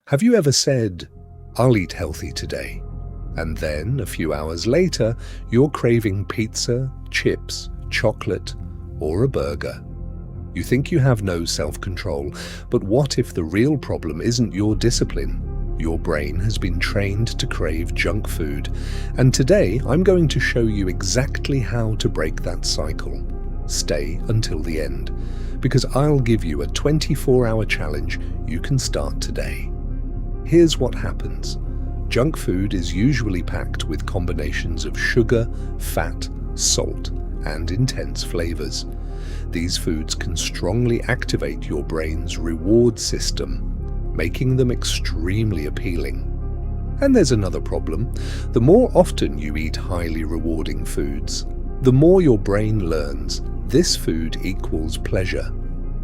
Have you ever said, "I'll eat healthy today," and then, a few hours later, you're craving pizza, chips, chocolate, or a burger? You think you have no self-control, but what if the real problem isn't your discipline? Your brain has been trained to crave junk food, and today I'm going to show you exactly how to break that cycle. Stay until the end, because I'll give you a 24-hour challenge you can start today. Here's what happens. Junk food is usually packed with combinations of sugar, fat, salt, and intense flavors. These foods can strongly activate your brain's reward system, making them extremely appealing. And there's another problem. The more often you eat highly rewarding foods, the more your brain learns this food equals pleasure.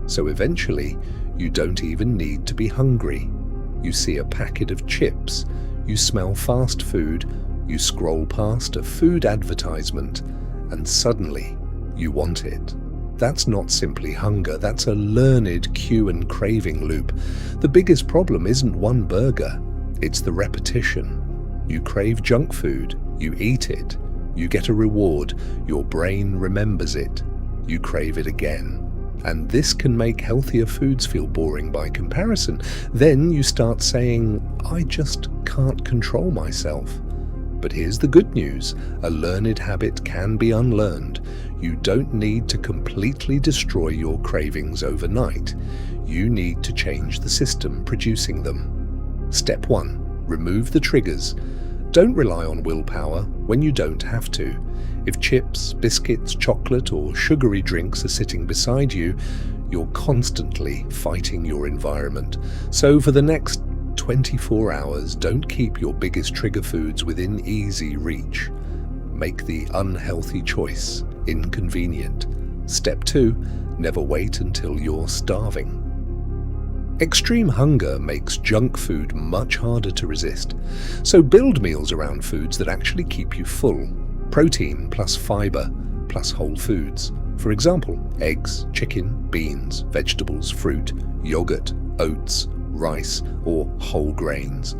So eventually, you don't even need to be hungry. You see a packet of chips, you smell fast food, you scroll past a food advertisement, and suddenly you want it. That's not simply hunger, that's a learned cue and craving loop. The biggest problem isn't one burger, it's the repetition. You crave junk food, you eat it, you get a reward, your brain remembers it, you crave it again. And this can make healthier foods feel boring by comparison. Then you start saying, "I just can't control myself." But here's the good news. A learned habit can be unlearned. You don't need to completely destroy your cravings overnight. You need to change the system producing them. Step 1. Remove the triggers. Don't rely on willpower when you don't have to. If chips, biscuits, chocolate, or sugary drinks are sitting beside you, you're constantly fighting your environment. So for the next 24 hours, don't keep your biggest trigger foods within easy reach. Make the unhealthy choice inconvenient. Step 2. Never wait until you're starving. Extreme hunger makes junk food much harder to resist. So build meals around foods that actually keep you full. Protein plus fiber plus whole foods. For example, eggs, chicken, beans, vegetables, fruit, yogurt, oats, rice, or whole grains.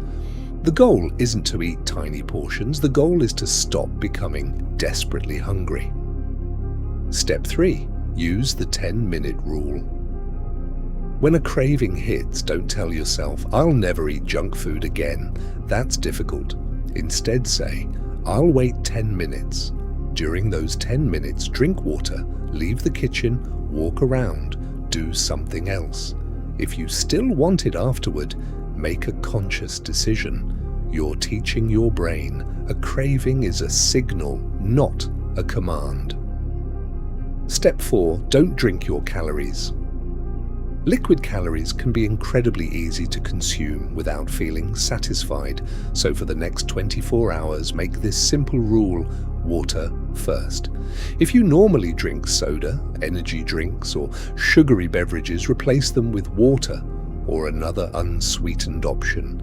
The goal isn't to eat tiny portions, the goal is to stop becoming desperately hungry. Step 3. Use the 10-minute rule. When a craving hits, don't tell yourself, "I'll never eat junk food again." That's difficult. Instead say, "I'll wait 10 minutes. During those 10 minutes, drink water, leave the kitchen, walk around, do something else." If you still want it afterward, make a conscious decision. You're teaching your brain a craving is a signal, not a command. Step 4. Don't drink your calories. Liquid calories can be incredibly easy to consume without feeling satisfied, so for the next 24 hours, make this simple rule: water first. If you normally drink soda, energy drinks, or sugary beverages, replace them with water or another unsweetened option.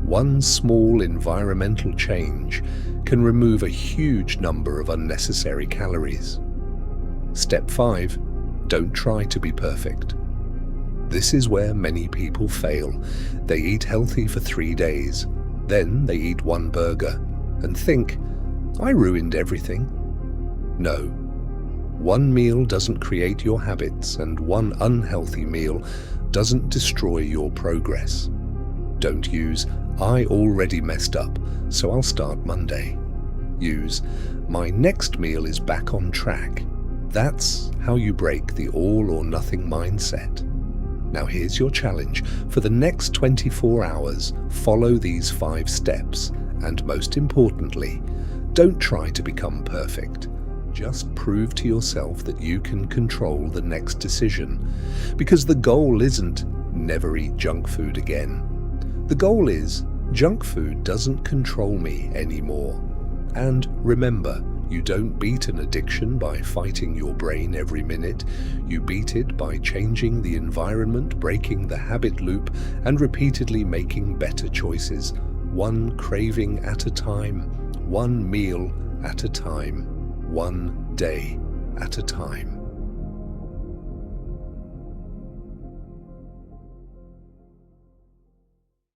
One small environmental change can remove a huge number of unnecessary calories. Step 5. Don't try to be perfect. This is where many people fail. They eat healthy for 3 days, then they eat one burger and think, "I ruined everything." No. One meal doesn't create your habits, and one unhealthy meal doesn't destroy your progress. Don't use, "I already messed up, so I'll start Monday." Use, "My next meal is back on track." That's how you break the all-or-nothing mindset. Now here's your challenge. For the next 24 hours, follow these 5 steps, and most importantly, don't try to become perfect. Just prove to yourself that you can control the next decision. Because the goal isn't never eat junk food again. The goal is junk food doesn't control me anymore. And remember, you don't beat an addiction by fighting your brain every minute. You beat it by changing the environment, breaking the habit loop, and repeatedly making better choices. One craving at a time, one meal at a time, one day at a time.